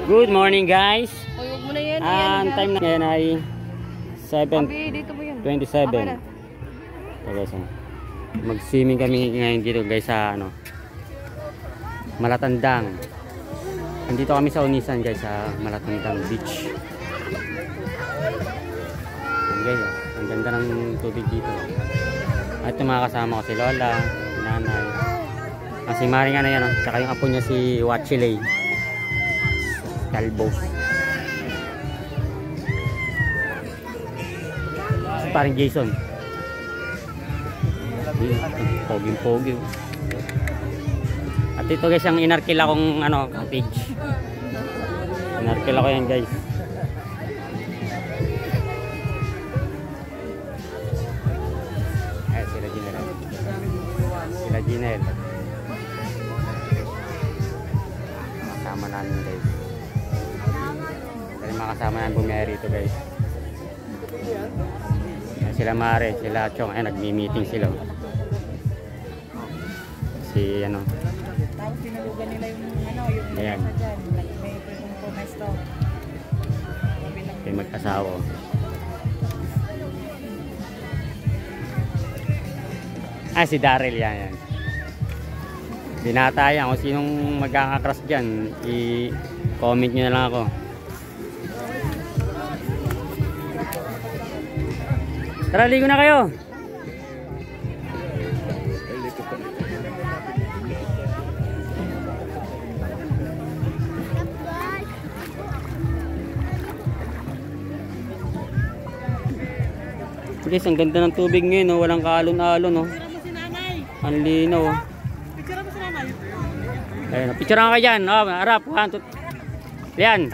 Good morning guys. Huwag mo na yan. Ang time na ngayon ay 7:27. So guys, mag-swimming kami ngayon dito guys sa Malatandang. Nandito kami sa Unisan guys sa Malatandang Beach. Ayan guys, ang ganda ng tubig dito. At yung mga kasama ko si Lola, si Nanay, si Maring yan, tsaka yung apo niya si Wachilay Calbos. Parang Jason. Pogi-pogi. At ito guys, ang inarkil akong cottage. Inarkil ako yan guys. Ayan sila Ginel. Sila Ginel. Kasama namin guys. Dahil makasama namin bumiyari ito guys. Sila Mare, sila Chong, ay nagmi-meeting sila. Si Tapos sinalugan nila yung ayan. may pumesto. May mag-asawa. Si Daryl yan. Binata yan. Kung sinong magkakakrush dyan, i-comment nyo na lang ako. Tara, ligo na kayo. Guys, ang ganda ng tubig ngayon, walang kaalon-alon. Ang linaw. Picture mo si Nanay. Ayun, picture ka dyan. Harap, 1, 2. Yan.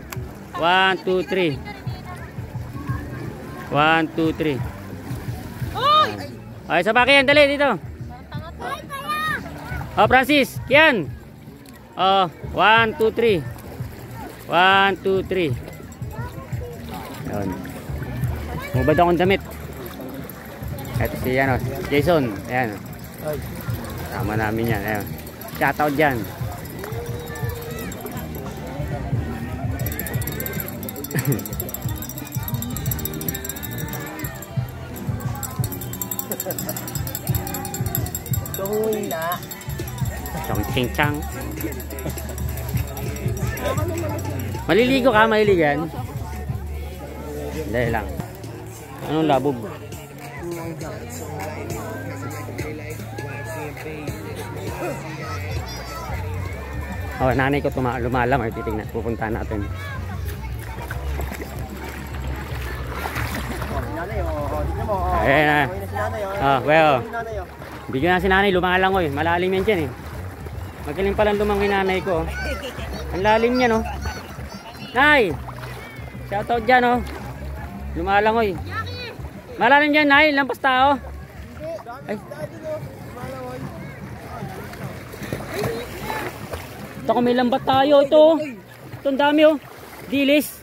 1, 2, 3. 1, 2, 3. Ay, sa bakyan, dali dito. Francis, yan. 1, 2, 3. 1, 2, 3. Ayun. Mubad akong damit. Ito si Jason. Ayan. Sama namin yan. Ayan. Shoutout dyan. Tuhoy na. Chong-ching-chang. Maliligo ka? Maliligan? Dahil lang. Anong labog? Nanay ko lumalang. Titignan. Pupunta natin. Ayan na. Well. Bigyan na si nanay, lumalang oy. Malalim yan dyan eh. Magaling palang lumangin nanay ko. Ang lalim niya no. Nay! Shoutout dyan oh. Lumalang oy. Malalim dyan nay, lampas tao. Ay. Ito kung may lambat tayo ito. Ito ang dami oh. Dilis.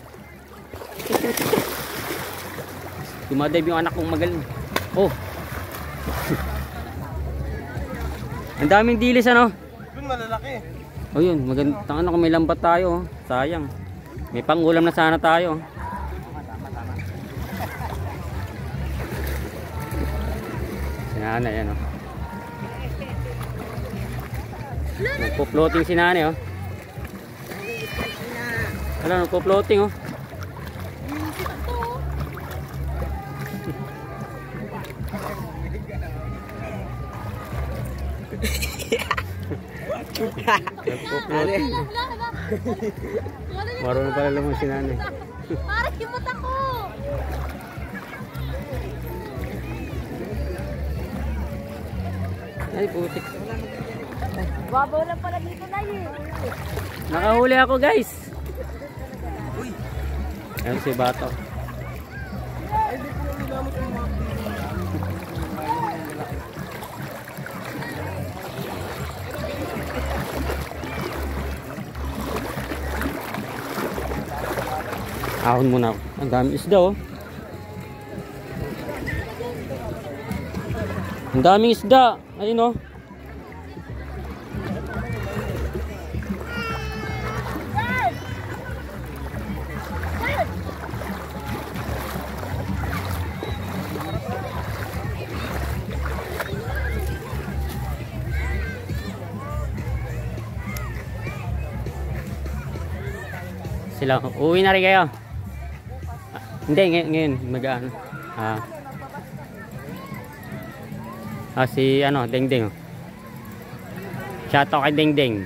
Dumadive yung anak kong magaling. Oh. Ang daming dilis Yun malalaki. Yun, maganda kung may lambat tayo. Sayang. May pangulam na sana tayo. Si nanay yan Nagpo-floating si nanay Wala, nagpo-floating Marunong pala lang si nanay. Parang kimot ako. Ay, putik. Babaw lang pala dito na Nakahuli ako guys. Ayan si Bato. Ahon muna ako. Ang daming isda Ang daming isda. Ayun sila. Uuwi na rin kayo. Hindi, ngayon. Mag-ano. Si ano, Dengdeng. Shoutout kay Dengdeng.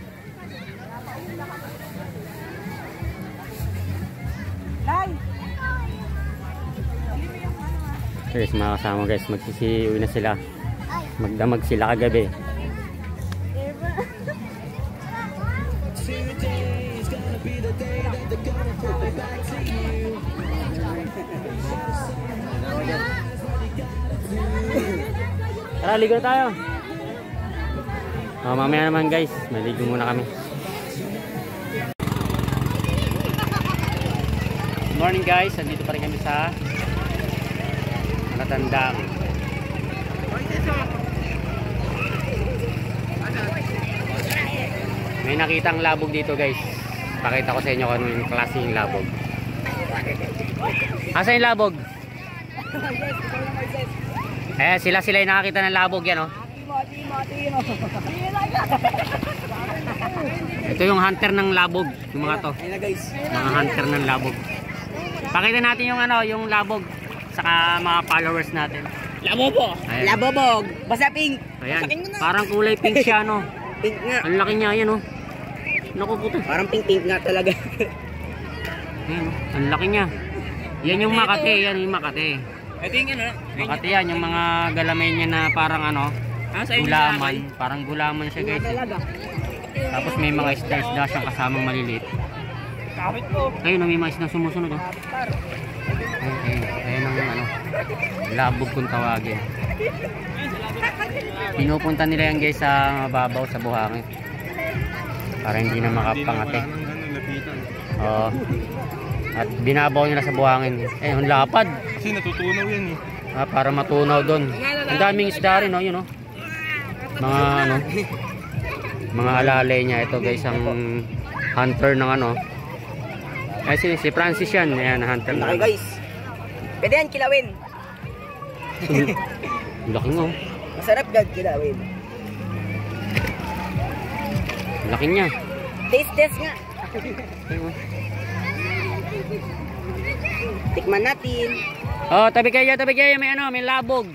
Guys, mga kasama guys, magsisiuwi na sila. Magdamag sila kagabi. Tara, ligo na tayo. Mamaya naman guys, maligo muna kami. Good morning guys, andito pa rin kami sa Matandang. May nakitang labog dito guys. Pakita ko sa inyo kung ano yung klase yung labog. Asa yung labog? Sila yung nakakita ng labog yan, oh. Ito yung hunter ng labog, yung mga to. Mga hunter ng labog. Pakita natin yung ano, yung labog saka mga followers natin. Labobo. Labobog. Basta pink. Ayan. Parang kulay pink siya, no. Pink nga. Ang laki niya, yan, oh. Naku puto. Parang pink nga talaga. Ayan, ang laki niya. Yan yung Makati, yan yung Makati. Ito yung ano? Makati yan, yung mga galamay niya na parang ano, gulaman. Parang gulaman siya guys. Tapos may mga isda siyang kasamang maliliit. Kapit po. Ayun, may mga isda sumusunod, oh. Ayun ang ano, labog kung tawagin. Pinupunta nila yan guys sa mababaw sa buhangin. Para hindi na makapangate. Oo. At binabaw nila sa buhangin. Ang lapad. Kasi natutunaw yan eh. Para matunaw doon. Ang daming isda rin, oh, yun, oh. Mga ano, mga alalay niya. Ito guys, ang hunter ng ano. Si Francis yan. Ayan, hunter na. Okay guys. Pwede yan kilawin. Laki nga, oh. Masarap gag kilawin. Laki niya. Taste nga. Tikman natin. Oh, tabi kayo, may ano, may labog.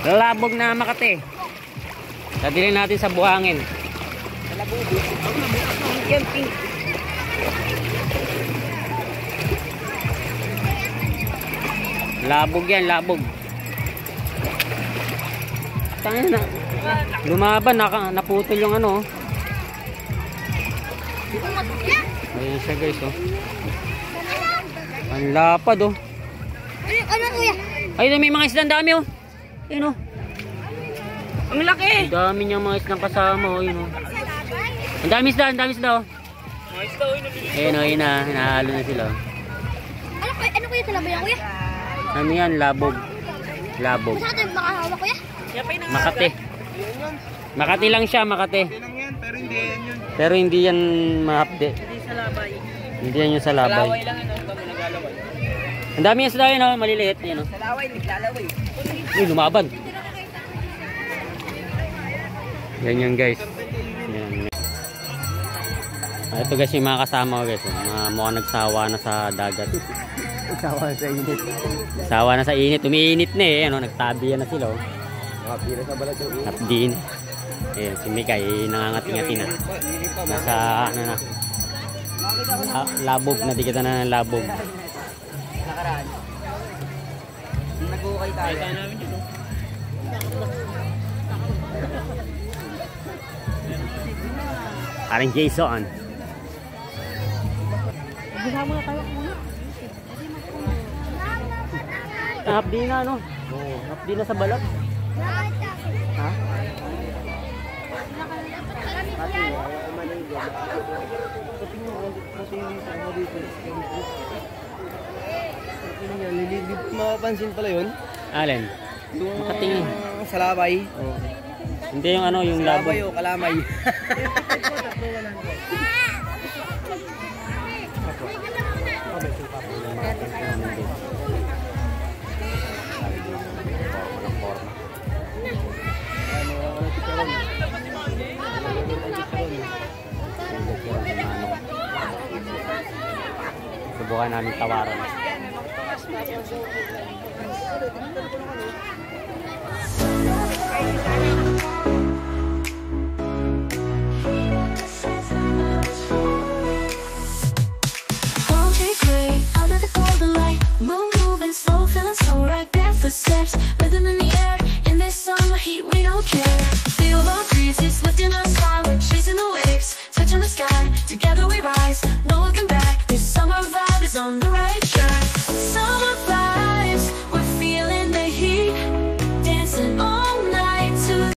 Labog na Makati. Dadalhin natin sa buhangin. Sa labubo. Camping. Labog yan, labog. Tangin na. Lumaban, naputol yung ano. Ayan siya guys, oh. Ang lapad, oh. Ano kuya? Ayun, may mga isdang dami, oh. Ayun, oh. Ang laki. Ang dami niyang mga isdang kasama, oh. Ayun, oh. Ang dami isda, oh. Ayun, oh, yun na. Nahalo na sila, oh. Ano kuya talaga yan kuya? Ano yan? Labog. Labog. Saan natin makahawak kuya? Makati. Makati lang siya, Makati. Lang yan, pero hindi yan yun. Pero hindi yan mahapde. Hindi sa labay. Hindi yan yung sa labay. Laway lang yun, bago naglalaway. Ang dami yan sila yun, oh. Maliliit yun, oh. Sa laway, naglalaway. Uy, lumaban. Yan yan guys. Yan. Ito guys yung mga kasama ko guys. Mga mukhang nagsawa na sa dagat. Sawa sa init. Sawa na sa init. Umiinit na eh. Ano, nagtabi na sila, oh. Makapira sa balat yung init. Hapdi na. Ayan, si Mikay nangangati-ngati na. Nasa ano na. Labog. Nadikita na ng labog. Nakaraan. Nag-uukay tayo. Parang Jason. Magsama na tayo muna. Hapdi na, no? Oo. Hapdi na sa balat. Ha? Mapapansin pala yun. Alin? Makatingin. Sa labay. Oh. Hindi yung ano, yung labog. Labay o kalamay. Subukan namin tawaran. Ay,